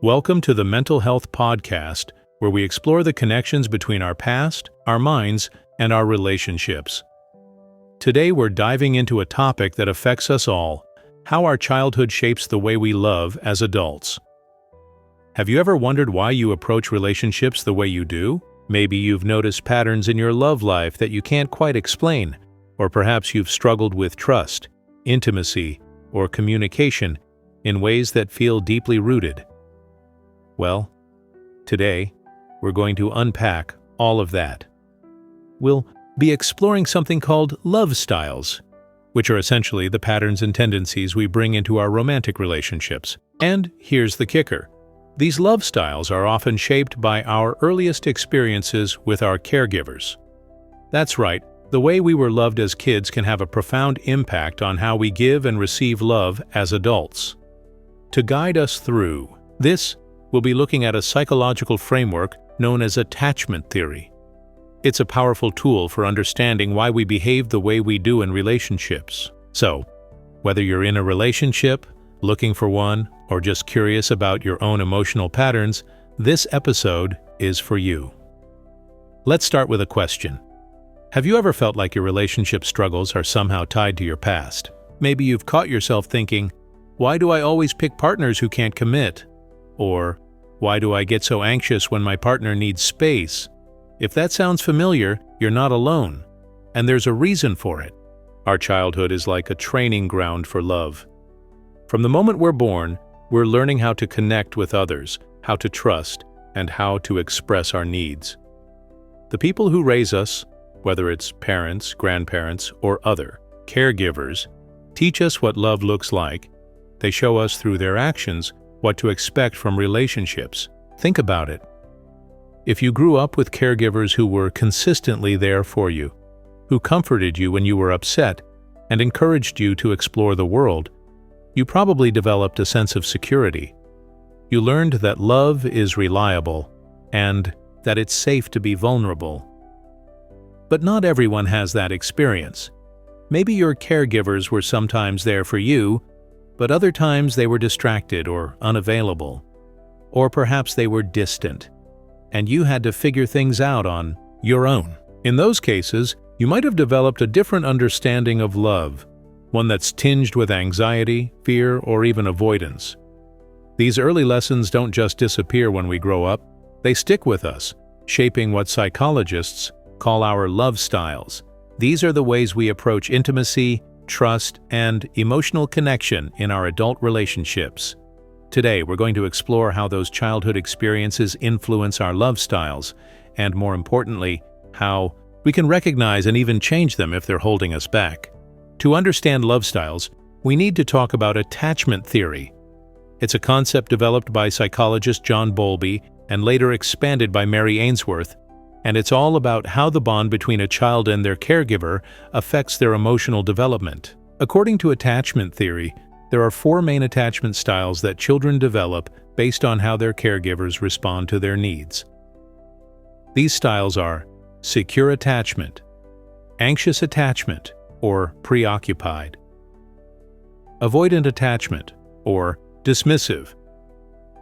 Welcome to the Mental Health Podcast, where we explore the connections between our past, our minds, and our relationships. Today we're diving into a topic that affects us all: how our childhood shapes the way we love as adults. Have you ever wondered why you approach relationships the way you do? Maybe you've noticed patterns in your love life that you can't quite explain, or perhaps you've struggled with trust, intimacy, or communication in ways that feel deeply rooted. Well, today, we're going to unpack all of that. We'll be exploring something called love styles, which are essentially the patterns and tendencies we bring into our romantic relationships. And here's the kicker: these love styles are often shaped by our earliest experiences with our caregivers. That's right, the way we were loved as kids can have a profound impact on how we give and receive love as adults. To guide us through this, we'll be looking at a psychological framework known as attachment theory. It's a powerful tool for understanding why we behave the way we do in relationships. So, whether you're in a relationship, looking for one, or just curious about your own emotional patterns, this episode is for you. Let's start with a question. Have you ever felt like your relationship struggles are somehow tied to your past? Maybe you've caught yourself thinking, "Why do I always pick partners who can't commit?" Or, "Why do I get so anxious when my partner needs space?" If that sounds familiar, you're not alone, and there's a reason for it. Our childhood is like a training ground for love. From the moment we're born, we're learning how to connect with others, how to trust, and how to express our needs. The people who raise us, whether it's parents, grandparents, or other caregivers, teach us what love looks like. They show us through their actions what to expect from relationships. Think about it. If you grew up with caregivers who were consistently there for you, who comforted you when you were upset, and encouraged you to explore the world, you probably developed a sense of security. You learned that love is reliable, and that it's safe to be vulnerable. But not everyone has that experience. Maybe your caregivers were sometimes there for you, but other times they were distracted or unavailable. Or perhaps they were distant, and you had to figure things out on your own. In those cases, you might have developed a different understanding of love, one that's tinged with anxiety, fear, or even avoidance. These early lessons don't just disappear when we grow up, they stick with us, shaping what psychologists call our love styles. These are the ways we approach intimacy, trust, and emotional connection in our adult relationships. Today, we're going to explore how those childhood experiences influence our love styles, and more importantly, how we can recognize and even change them if they're holding us back. To understand love styles, we need to talk about attachment theory. It's a concept developed by psychologist John Bowlby and later expanded by Mary Ainsworth, and it's all about how the bond between a child and their caregiver affects their emotional development. According to attachment theory, there are 4 main attachment styles that children develop based on how their caregivers respond to their needs. These styles are secure attachment, anxious attachment, or preoccupied, avoidant attachment, or dismissive,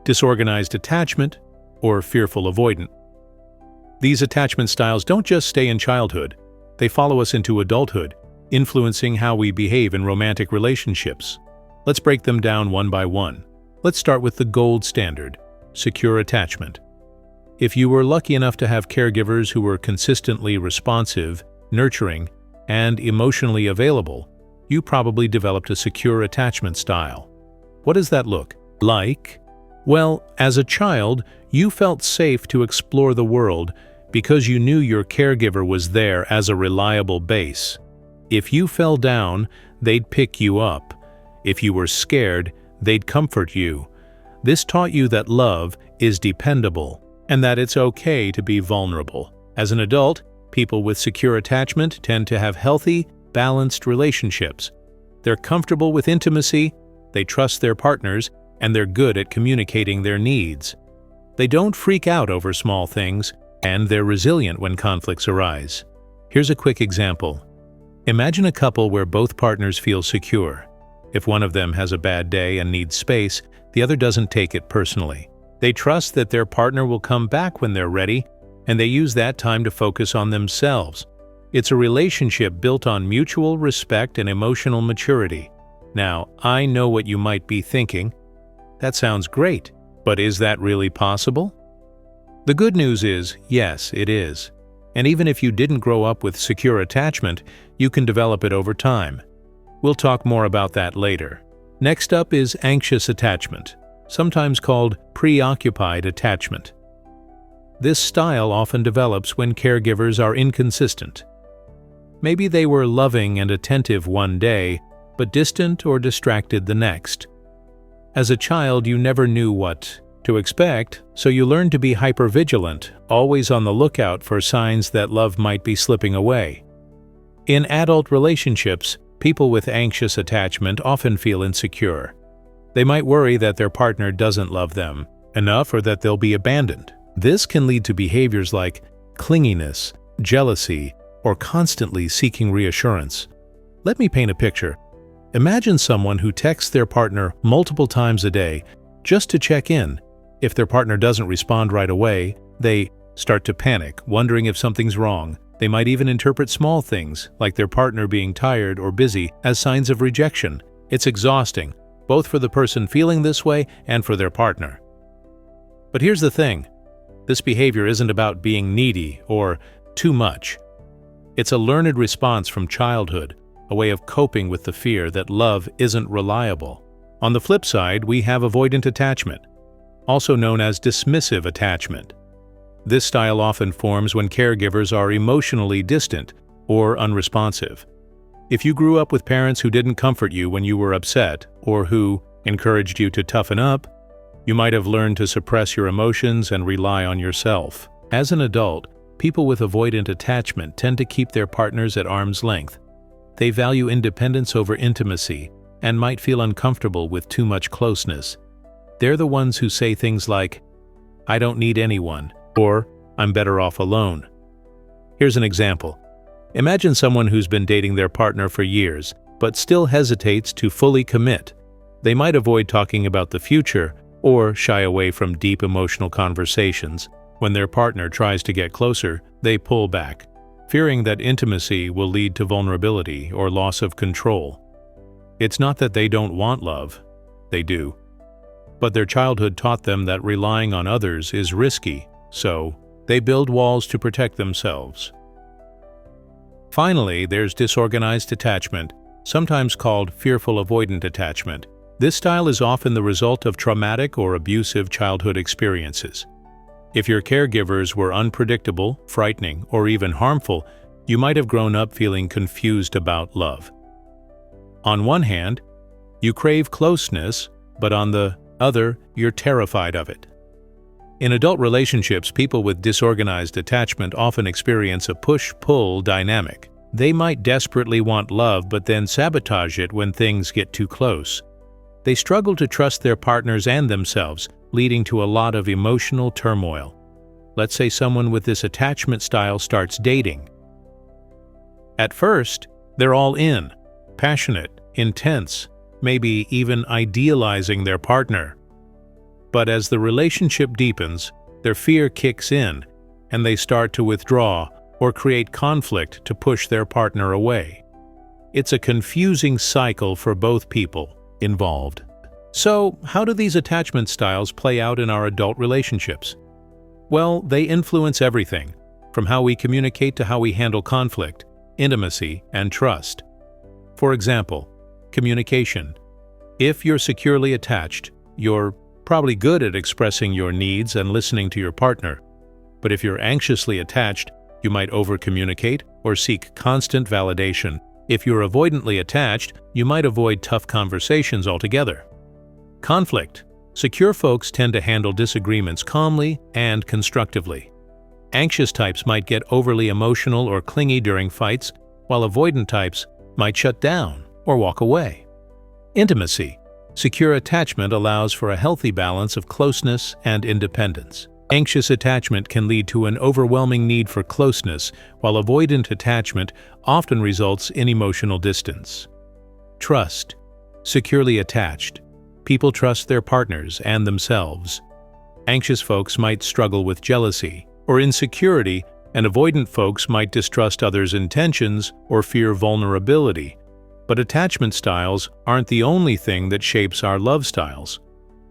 disorganized attachment, or fearful avoidant. These attachment styles don't just stay in childhood, they follow us into adulthood, influencing how we behave in romantic relationships. Let's break them down one by one. Let's start with the gold standard, secure attachment. If you were lucky enough to have caregivers who were consistently responsive, nurturing, and emotionally available, you probably developed a secure attachment style. What does that look like? Well, as a child, you felt safe to explore the world because you knew your caregiver was there as a reliable base. If you fell down, they'd pick you up. If you were scared, they'd comfort you. This taught you that love is dependable and that it's okay to be vulnerable. As an adult, people with secure attachment tend to have healthy, balanced relationships. They're comfortable with intimacy, they trust their partners, and they're good at communicating their needs. They don't freak out over small things, and they're resilient when conflicts arise. Here's a quick example. Imagine a couple where both partners feel secure. If one of them has a bad day and needs space, the other doesn't take it personally. They trust that their partner will come back when they're ready, and they use that time to focus on themselves. It's a relationship built on mutual respect and emotional maturity. Now, I know what you might be thinking. That sounds great, but is that really possible? The good news is, yes, it is. And even if you didn't grow up with secure attachment, you can develop it over time. We'll talk more about that later. Next up is anxious attachment, sometimes called preoccupied attachment. This style often develops when caregivers are inconsistent. Maybe they were loving and attentive one day, but distant or distracted the next. As a child, you never knew what to expect, so you learned to be hypervigilant, always on the lookout for signs that love might be slipping away. In adult relationships, people with anxious attachment often feel insecure. They might worry that their partner doesn't love them enough or that they'll be abandoned. This can lead to behaviors like clinginess, jealousy, or constantly seeking reassurance. Let me paint a picture. Imagine someone who texts their partner multiple times a day just to check in. If their partner doesn't respond right away, they start to panic, wondering if something's wrong. They might even interpret small things, like their partner being tired or busy, as signs of rejection. It's exhausting, both for the person feeling this way and for their partner. But here's the thing. This behavior isn't about being needy or too much. It's a learned response from childhood, a way of coping with the fear that love isn't reliable. On the flip side, we have avoidant attachment, also known as dismissive attachment. This style often forms when caregivers are emotionally distant or unresponsive. If you grew up with parents who didn't comfort you when you were upset or who encouraged you to toughen up, you might have learned to suppress your emotions and rely on yourself. As an adult, people with avoidant attachment tend to keep their partners at arm's length. They value independence over intimacy and might feel uncomfortable with too much closeness. They're the ones who say things like, "I don't need anyone," or "I'm better off alone." Here's an example. Imagine someone who's been dating their partner for years, but still hesitates to fully commit. They might avoid talking about the future or shy away from deep emotional conversations. When their partner tries to get closer, they pull back, fearing that intimacy will lead to vulnerability or loss of control. It's not that they don't want love, they do. But their childhood taught them that relying on others is risky, so they build walls to protect themselves. Finally, there's disorganized attachment, sometimes called fearful avoidant attachment. This style is often the result of traumatic or abusive childhood experiences. If your caregivers were unpredictable, frightening, or even harmful, you might have grown up feeling confused about love. On one hand, you crave closeness, but on the other, you're terrified of it. In adult relationships, people with disorganized attachment often experience a push-pull dynamic. They might desperately want love but then sabotage it when things get too close. They struggle to trust their partners and themselves, leading to a lot of emotional turmoil. Let's say someone with this attachment style starts dating. At first, they're all in, passionate, intense, maybe even idealizing their partner. But as the relationship deepens, their fear kicks in, and they start to withdraw or create conflict to push their partner away. It's a confusing cycle for both people involved. So, how do these attachment styles play out in our adult relationships? Well, they influence everything, from how we communicate to how we handle conflict, intimacy, and trust. For example, communication. If you're securely attached, you're probably good at expressing your needs and listening to your partner. But if you're anxiously attached, you might over-communicate or seek constant validation. If you're avoidantly attached, you might avoid tough conversations altogether. Conflict. Secure folks tend to handle disagreements calmly and constructively. Anxious types might get overly emotional or clingy during fights, while avoidant types might shut down or walk away. Intimacy. Secure attachment allows for a healthy balance of closeness and independence. Anxious attachment can lead to an overwhelming need for closeness, while avoidant attachment often results in emotional distance. Trust. Securely attached. People trust their partners and themselves. Anxious folks might struggle with jealousy or insecurity, and avoidant folks might distrust others' intentions or fear vulnerability. But attachment styles aren't the only thing that shapes our love styles.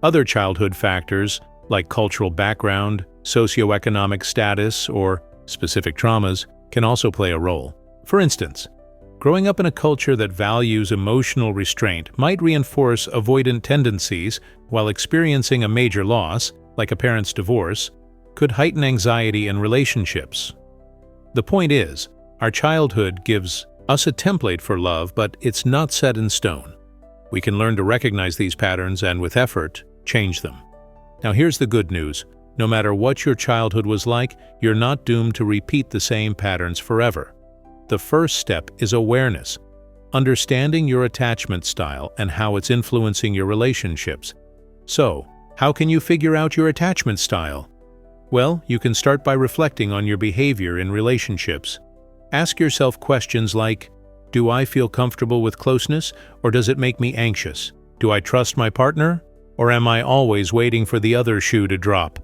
Other childhood factors, like cultural background, socioeconomic status, or specific traumas, can also play a role. For instance, growing up in a culture that values emotional restraint might reinforce avoidant tendencies, while experiencing a major loss, like a parent's divorce, could heighten anxiety in relationships. The point is, our childhood gives us a template for love, but it's not set in stone. We can learn to recognize these patterns and, with effort, change them. Now here's the good news. No matter what your childhood was like, you're not doomed to repeat the same patterns forever. The first step is awareness, understanding your attachment style and how it's influencing your relationships. So, how can you figure out your attachment style? Well, you can start by reflecting on your behavior in relationships. Ask yourself questions like, do I feel comfortable with closeness, or does it make me anxious? Do I trust my partner, or am I always waiting for the other shoe to drop?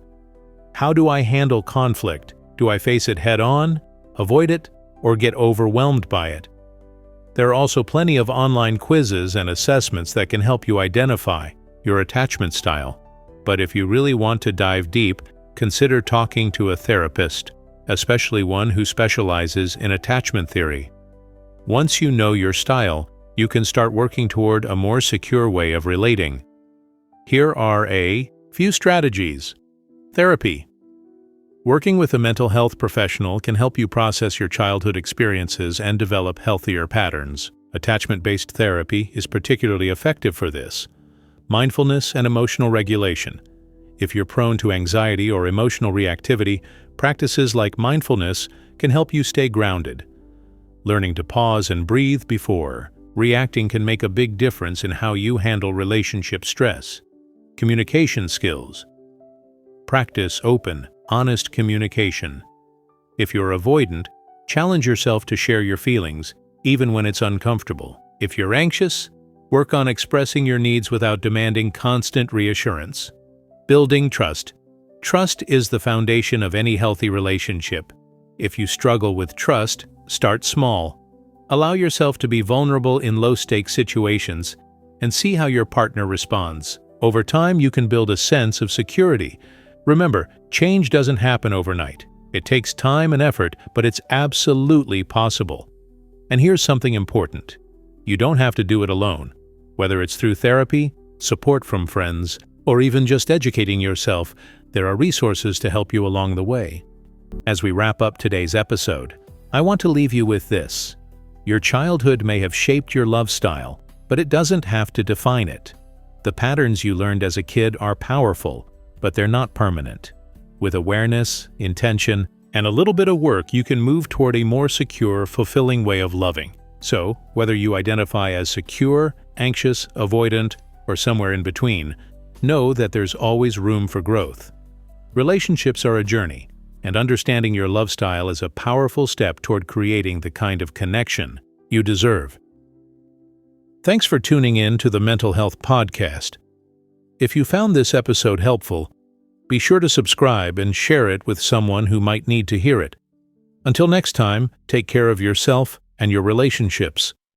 How do I handle conflict? Do I face it head-on, avoid it, or get overwhelmed by it? There are also plenty of online quizzes and assessments that can help you identify your attachment style. But if you really want to dive deep, consider talking to a therapist, especially one who specializes in attachment theory. Once you know your style, you can start working toward a more secure way of relating. Here are a few strategies. Therapy. Working with a mental health professional can help you process your childhood experiences and develop healthier patterns. Attachment-based therapy is particularly effective for this. Mindfulness and emotional regulation. If you're prone to anxiety or emotional reactivity, practices like mindfulness can help you stay grounded. Learning to pause and breathe before reacting can make a big difference in how you handle relationship stress. Communication skills. Practice open, honest communication. If you're avoidant, challenge yourself to share your feelings, even when it's uncomfortable. If you're anxious, work on expressing your needs without demanding constant reassurance. Building trust. Trust is the foundation of any healthy relationship. If you struggle with trust, start small. Allow yourself to be vulnerable in low-stakes situations and see how your partner responds. Over time, you can build a sense of security. Remember, change doesn't happen overnight. It takes time and effort, but it's absolutely possible. And here's something important. You don't have to do it alone. Whether it's through therapy, support from friends, or even just educating yourself, there are resources to help you along the way. As we wrap up today's episode, I want to leave you with this. Your childhood may have shaped your love style, but it doesn't have to define it. The patterns you learned as a kid are powerful, but they're not permanent. With awareness, intention, and a little bit of work, you can move toward a more secure, fulfilling way of loving. So, whether you identify as secure, anxious, avoidant, or somewhere in between, know that there's always room for growth. Relationships are a journey, and understanding your love style is a powerful step toward creating the kind of connection you deserve. Thanks for tuning in to the Mental Health Podcast. If you found this episode helpful, be sure to subscribe and share it with someone who might need to hear it. Until next time, take care of yourself and your relationships.